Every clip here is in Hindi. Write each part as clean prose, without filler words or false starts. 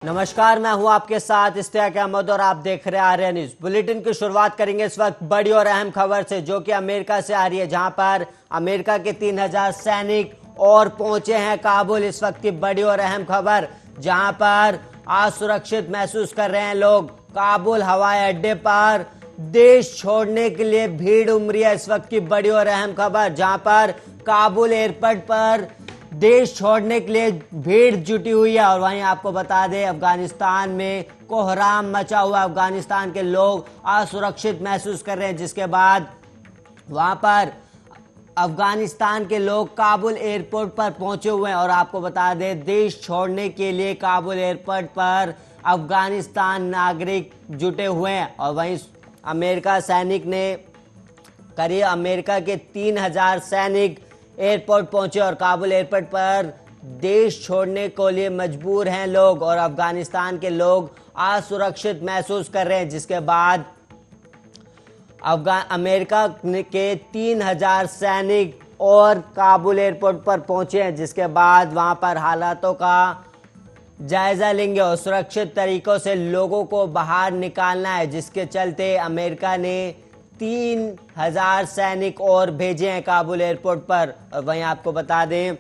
नमस्कार, मैं हूं आपके साथ इश्तियाक अहमद और आप देख रहे हैं आर्या न्यूज। बुलेटिन की शुरुआत करेंगे इस वक्त बड़ी और अहम खबर से, जो कि अमेरिका से आ रही है, जहां पर अमेरिका के 3000 सैनिक और पहुंचे हैं काबुल। इस वक्त की बड़ी और अहम खबर, जहां पर असुरक्षित महसूस कर रहे हैं लोग। काबुल हवाई अड्डे पर देश छोड़ने के लिए भीड़ उमड़ी है। इस वक्त की बड़ी और अहम खबर, जहां पर काबुल एयरपोर्ट पर देश छोड़ने के लिए भीड़ जुटी हुई है। और वहीं आपको बता दें, अफगानिस्तान में कोहराम मचा हुआ। अफगानिस्तान के लोग असुरक्षित महसूस कर रहे हैं, जिसके बाद वहां पर अफगानिस्तान के लोग काबुल एयरपोर्ट पर पहुंचे हुए हैं। और आपको बता दें, देश छोड़ने के लिए काबुल एयरपोर्ट पर अफगानिस्तान नागरिक जुटे हुए हैं। और वहीं अमेरिका सैनिक ने करीब अमेरिका के 3000 सैनिक एयरपोर्ट पहुंचे और काबुल एयरपोर्ट पर देश छोड़ने के लिए मजबूर हैं लोग। और अफगानिस्तान के लोग असुरक्षित महसूस कर रहे हैं, जिसके बाद अमेरिका के 3000 सैनिक और काबुल एयरपोर्ट पर पहुंचे हैं, जिसके बाद वहां पर हालातों का जायजा लेंगे और सुरक्षित तरीकों से लोगों को बाहर निकालना है, जिसके चलते अमेरिका ने 3000 सैनिक और भेजे हैं काबुल एयरपोर्ट पर। और वहीं आपको बता दें,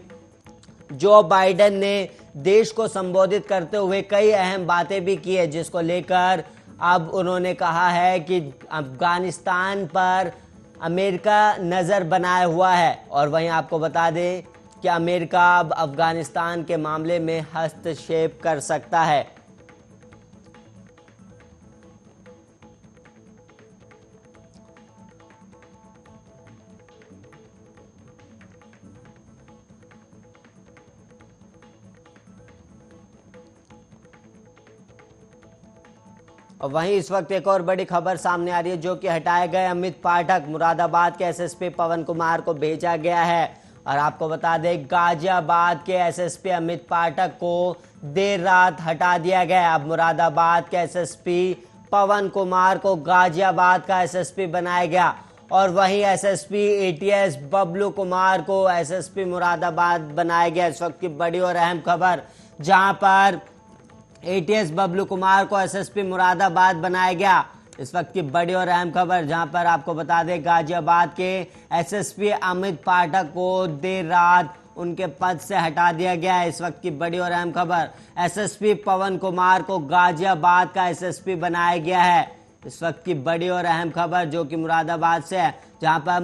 जो बाइडेन ने देश को संबोधित करते हुए कई अहम बातें भी की है, जिसको लेकर अब उन्होंने कहा है कि अफगानिस्तान पर अमेरिका नज़र बनाए हुआ है। और वहीं आपको बता दें कि अमेरिका अब अफगानिस्तान के मामले में हस्तक्षेप कर सकता है। और वहीं इस वक्त एक और बड़ी खबर सामने आ रही है, जो कि हटाए गए अमित पाठक मुरादाबाद के एसएसपी पवन कुमार को भेजा गया है। और आपको बता दें, गाजियाबाद के एसएसपी अमित पाठक को देर रात हटा दिया गया। अब मुरादाबाद के एसएसपी पवन कुमार को गाजियाबाद का एसएसपी बनाया गया। और वहीं एसएसपी एटीएस बबलू कुमार को एसएसपी मुरादाबाद बनाया गया। इस वक्त की बड़ी और अहम खबर, जहां पर एटीएस बबलू कुमार को एसएसपी मुरादाबाद बनाया गया। इस वक्त की बड़ी और अहम खबर, जहां पर आपको बता दें, गाजियाबाद के एसएसपी अमित पाठक को देर रात उनके पद से हटा दिया गया है। इस वक्त की बड़ी और अहम खबर, एसएसपी पवन कुमार को गाजियाबाद का एसएसपी बनाया गया है। इस वक्त की बड़ी और अहम खबर, जो कि मुरादाबाद से है, जहां पर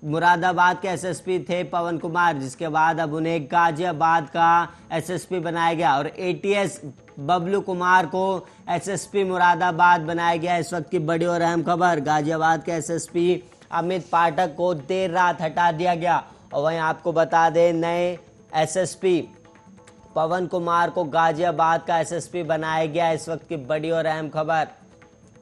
मुरादाबाद के एसएसपी थे पवन कुमार, जिसके बाद अब उन्हें गाजियाबाद का एसएसपी बनाया गया। और एटीएस बबलू कुमार को एसएसपी मुरादाबाद बनाया गया। इस वक्त की बड़ी और अहम खबर, गाजियाबाद के एसएसपी अमित पाठक को देर रात हटा दिया गया। और वहीं आपको बता दें, नए एसएसपी पवन कुमार को गाजियाबाद का एसएसपी बनाया गया। इस वक्त की बड़ी और अहम खबर,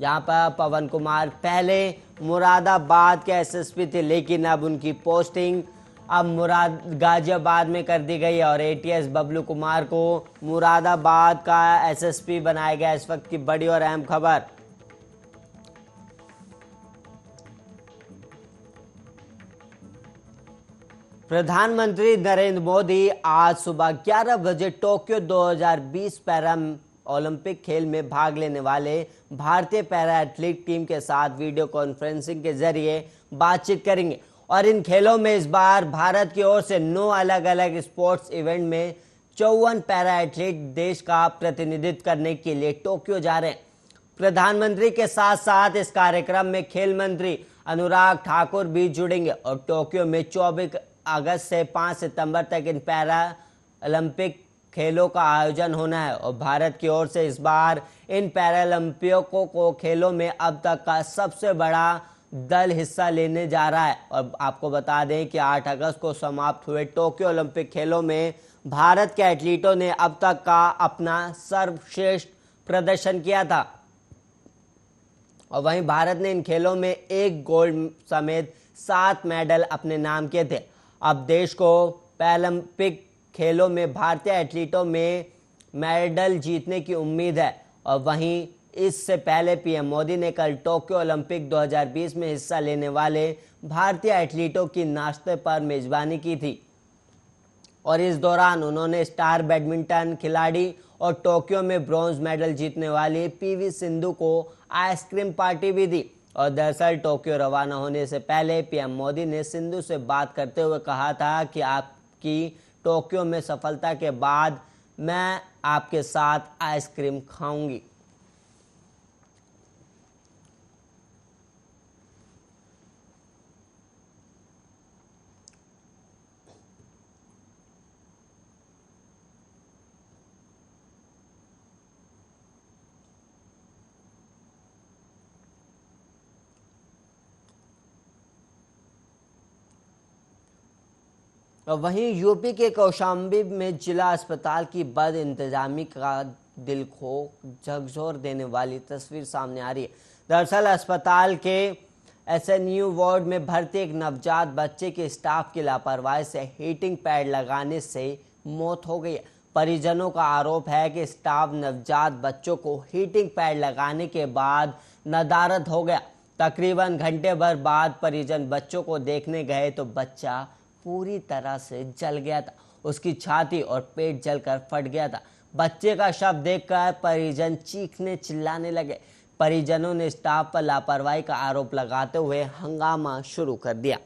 जहां पर पवन कुमार पहले मुरादाबाद के एसएसपी थे, लेकिन अब उनकी पोस्टिंग गाजियाबाद में कर दी गई है। और एटीएस बबलू कुमार को मुरादाबाद का एसएसपी बनाया गया। इस वक्त की बड़ी और अहम खबर, प्रधानमंत्री नरेंद्र मोदी आज सुबह 11 बजे टोक्यो 2020 पैरा ओलंपिक खेल में भाग लेने वाले भारतीय पैरा एथलीट टीम के साथ वीडियो कॉन्फ्रेंसिंग के जरिए बातचीत करेंगे। और इन खेलों में इस बार भारत की ओर से 9 अलग अलग स्पोर्ट्स इवेंट में 54 पैरा एथलीट देश का प्रतिनिधित्व करने के लिए टोक्यो जा रहे हैं। प्रधानमंत्री के साथ साथ इस कार्यक्रम में खेल मंत्री अनुराग ठाकुर भी जुड़ेंगे। और टोक्यो में 24 अगस्त से 5 सितंबर तक इन पैरा ओलंपिक खेलों का आयोजन होना है। और भारत की ओर से इस बार इन पैरालंपियों को खेलों में अब तक का सबसे बड़ा दल हिस्सा लेने जा रहा है। और आपको बता दें कि 8 अगस्त को समाप्त हुए टोक्यो ओलंपिक खेलों में भारत के एथलीटों ने अब तक का अपना सर्वश्रेष्ठ प्रदर्शन किया था। और वहीं भारत ने इन खेलों में 1 गोल्ड समेत 7 मेडल अपने नाम किए थे। अब देश को पैरालंपिक खेलों में भारतीय एथलीटों में मेडल जीतने की उम्मीद है। और वहीं इससे पहले पीएम मोदी ने कल टोक्यो ओलंपिक 2020 में हिस्सा लेने वाले भारतीय एथलीटों की नाश्ते पर मेजबानी की थी। और इस दौरान उन्होंने स्टार बैडमिंटन खिलाड़ी और टोक्यो में ब्रॉन्ज मेडल जीतने वाली पीवी सिंधु को आइसक्रीम पार्टी भी दी। और दरअसल टोक्यो रवाना होने से पहले पीएम मोदी ने सिंधु से बात करते हुए कहा था कि आपकी टोक्यो में सफलता के बाद मैं आपके साथ आइसक्रीम खाऊंगी। और वहीं यूपी के कौशाम्बी में जिला अस्पताल की बद इंतजामी का दिल को झकझोर देने वाली तस्वीर सामने आ रही है। दरअसल अस्पताल के एसएनयू वार्ड में भर्ती एक नवजात बच्चे के स्टाफ की लापरवाही से हीटिंग पैड लगाने से मौत हो गई है। परिजनों का आरोप है कि स्टाफ नवजात बच्चों को हीटिंग पैड लगाने के बाद नदारद हो गया। तकरीबन घंटे भर बाद परिजन बच्चों को देखने गए तो बच्चा पूरी तरह से जल गया था। उसकी छाती और पेट जलकर फट गया था। बच्चे का शव देखकर परिजन चीखने चिल्लाने लगे। परिजनों ने स्टाफ पर लापरवाही का आरोप लगाते हुए हंगामा शुरू कर दिया।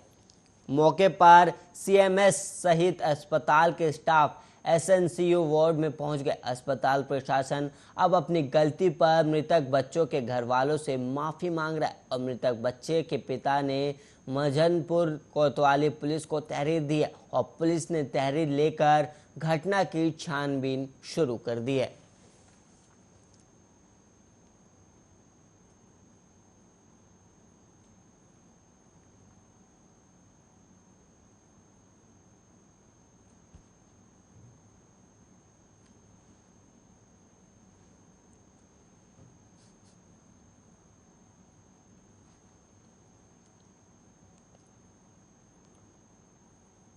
मौके पर सीएमएस सहित अस्पताल के स्टाफ एसएनसीयू वार्ड में पहुंच गए। अस्पताल प्रशासन अब अपनी गलती पर मृतक बच्चों के घर वालों से माफी मांग रहा है और मृतक बच्चे के पिता ने मजनपुर कोतवाली पुलिस को तहरीर दी है और पुलिस ने तहरीर लेकर घटना की छानबीन शुरू कर दी है।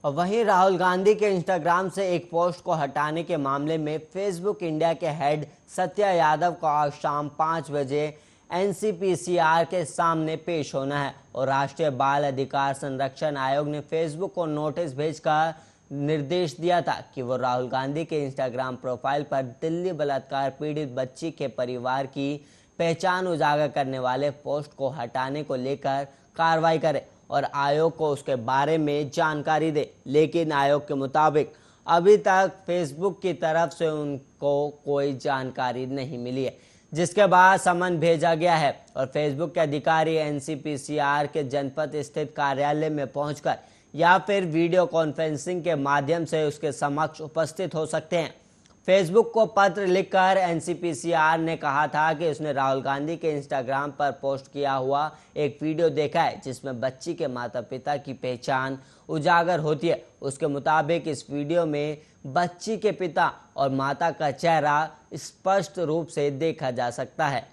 और वहीं राहुल गांधी के इंस्टाग्राम से एक पोस्ट को हटाने के मामले में फेसबुक इंडिया के हेड सत्या यादव को आज शाम 5 बजे एनसीपीसीआर के सामने पेश होना है और राष्ट्रीय बाल अधिकार संरक्षण आयोग ने फेसबुक को नोटिस भेजकर निर्देश दिया था कि वो राहुल गांधी के इंस्टाग्राम प्रोफाइल पर दिल्ली बलात्कार पीड़ित बच्ची के परिवार की पहचान उजागर करने वाले पोस्ट को हटाने को लेकर कार्रवाई करे और आयोग को उसके बारे में जानकारी दे। लेकिन आयोग के मुताबिक अभी तक फेसबुक की तरफ से उनको कोई जानकारी नहीं मिली है, जिसके बाद समन भेजा गया है और फेसबुक के अधिकारी एनसीपीसीआर के जनपद स्थित कार्यालय में पहुंचकर या फिर वीडियो कॉन्फ्रेंसिंग के माध्यम से उसके समक्ष उपस्थित हो सकते हैं। फेसबुक को पत्र लिखकर एनसीपीसीआर ने कहा था कि उसने राहुल गांधी के इंस्टाग्राम पर पोस्ट किया हुआ एक वीडियो देखा है जिसमें बच्ची के माता पिता की पहचान उजागर होती है। उसके मुताबिक इस वीडियो में बच्ची के पिता और माता का चेहरा स्पष्ट रूप से देखा जा सकता है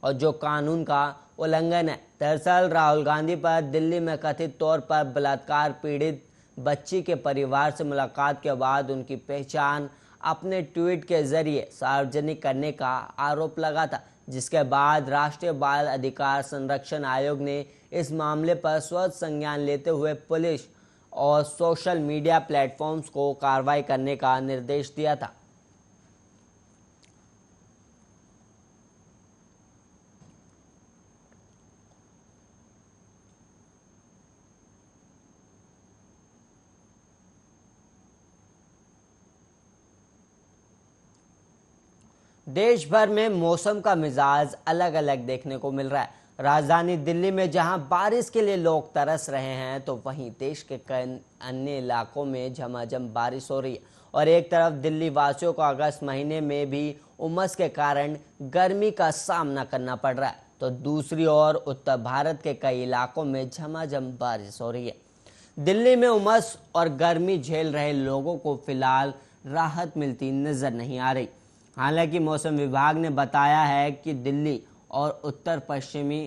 और जो कानून का उल्लंघन है। दरअसल राहुल गांधी पर दिल्ली में कथित तौर पर बलात्कार पीड़ित बच्ची के परिवार से मुलाकात के बाद उनकी पहचान अपने ट्वीट के जरिए सार्वजनिक करने का आरोप लगा था, जिसके बाद राष्ट्रीय बाल अधिकार संरक्षण आयोग ने इस मामले पर स्वतः संज्ञान लेते हुए पुलिस और सोशल मीडिया प्लेटफॉर्म्स को कार्रवाई करने का निर्देश दिया था। देश भर में मौसम का मिजाज अलग अलग देखने को मिल रहा है। राजधानी दिल्ली में जहां बारिश के लिए लोग तरस रहे हैं तो वहीं देश के कई अन्य इलाकों में झमाझम बारिश हो रही है और एक तरफ दिल्ली वासियों को अगस्त महीने में भी उमस के कारण गर्मी का सामना करना पड़ रहा है, तो दूसरी ओर उत्तर भारत के कई इलाकों में झमाझम बारिश हो रही है। दिल्ली में उमस और गर्मी झेल रहे लोगों को फिलहाल राहत मिलती नजर नहीं आ रही। हालांकि मौसम विभाग ने बताया है कि दिल्ली और उत्तर पश्चिमी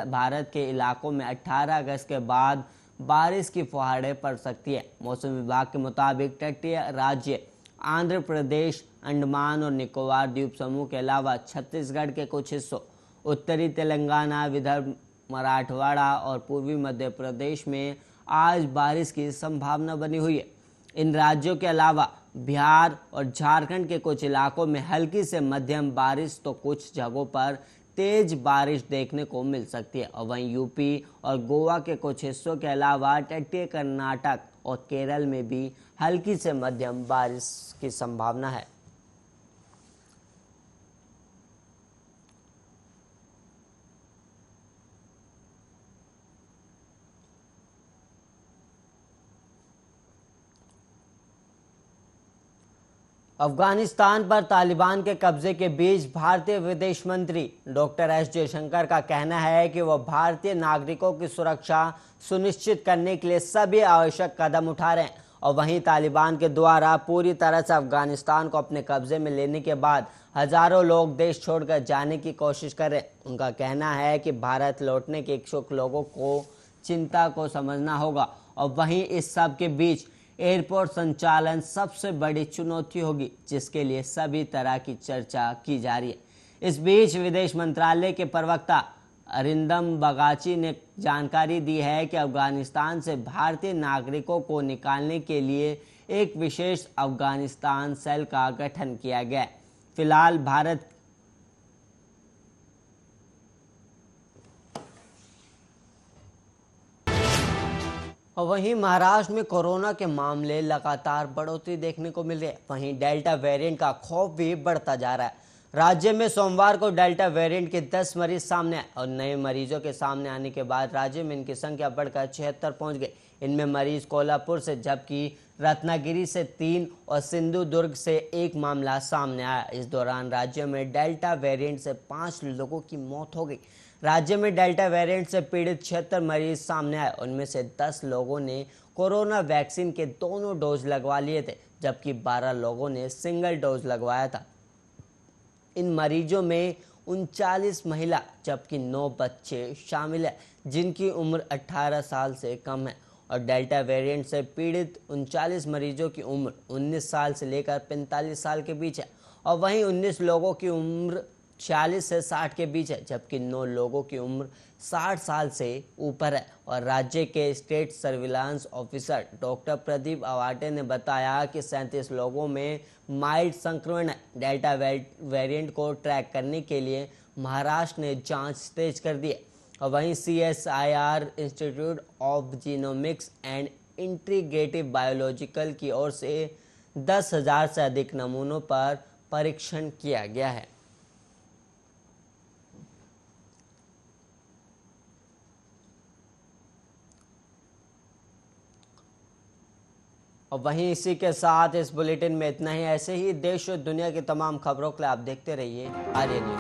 भारत के इलाकों में 18 अगस्त के बाद बारिश की फुहारें पड़ सकती है। मौसम विभाग के मुताबिक तटीय राज्य आंध्र प्रदेश, अंडमान और निकोबार द्वीप समूह के अलावा छत्तीसगढ़ के कुछ हिस्सों, उत्तरी तेलंगाना, विदर्भ, मराठवाड़ा और पूर्वी मध्य प्रदेश में आज बारिश की संभावना बनी हुई है। इन राज्यों के अलावा बिहार और झारखंड के कुछ इलाकों में हल्की से मध्यम बारिश तो कुछ जगहों पर तेज बारिश देखने को मिल सकती है। और वहीं यूपी और गोवा के कुछ हिस्सों के अलावा तटीय कर्नाटक और केरल में भी हल्की से मध्यम बारिश की संभावना है। अफगानिस्तान पर तालिबान के कब्जे के बीच भारतीय विदेश मंत्री डॉक्टर एस जयशंकर का कहना है कि वह भारतीय नागरिकों की सुरक्षा सुनिश्चित करने के लिए सभी आवश्यक कदम उठा रहे हैं। और वहीं तालिबान के द्वारा पूरी तरह से अफगानिस्तान को अपने कब्जे में लेने के बाद हजारों लोग देश छोड़कर जाने की कोशिश कर रहे हैं। उनका कहना है कि भारत लौटने के इच्छुक लोगों को चिंता को समझना होगा। और वहीं इस सब के बीच एयरपोर्ट संचालन सबसे बड़ी चुनौती होगी, जिसके लिए सभी तरह की चर्चा की जा रही है। इस बीच विदेश मंत्रालय के प्रवक्ता अरिंदम बगाची ने जानकारी दी है कि अफगानिस्तान से भारतीय नागरिकों को निकालने के लिए एक विशेष अफगानिस्तान सेल का गठन किया गया है। फिलहाल भारत और वहीं महाराष्ट्र में कोरोना के मामले लगातार बढ़ोतरी देखने को मिल रही है। वहीं डेल्टा वेरिएंट का खौफ भी बढ़ता जा रहा है। राज्य में सोमवार को डेल्टा वेरिएंट के 10 मरीज सामने आए और नए मरीजों के सामने आने के बाद राज्य में इनकी संख्या बढ़कर 76 पहुंच गई। इनमें मरीज कोल्हापुर से, जबकि रत्नागिरी से 3 और सिंधुदुर्ग से 1 मामला सामने आया। इस दौरान राज्य में डेल्टा वेरिएंट से 5 लोगों की मौत हो गई। राज्य में डेल्टा वेरिएंट से पीड़ित 76 मरीज सामने आए। उनमें से 10 लोगों ने कोरोना वैक्सीन के दोनों डोज लगवा लिए थे, जबकि 12 लोगों ने सिंगल डोज लगवाया था। इन मरीजों में 39 महिला जबकि 9 बच्चे शामिल हैं, जिनकी उम्र 18 साल से कम है। और डेल्टा वेरिएंट से पीड़ित 39 मरीजों की उम्र 19 साल से लेकर 45 साल के बीच है। और वहीं 19 लोगों की उम्र 46 से 60 के बीच है, जबकि 9 लोगों की उम्र 60 साल से ऊपर है। और राज्य के state surveillance officer doctor Pradeep Awate ने बताया कि 37 लोगों में माइल्ड संक्रमण है। डेल्टा वेरिएंट को ट्रैक करने के लिए महाराष्ट्र ने जांच तेज कर दी है। और वहीं CSIR institute of genomics and integrative biological की ओर से 10,000 से अधिक नमूनों पर परीक्षण किया गया है। और वहीं इसी के साथ इस बुलेटिन में इतना ही। ऐसे ही देश और दुनिया की तमाम खबरों के लिए आप देखते रहिए आर्य न्यूज।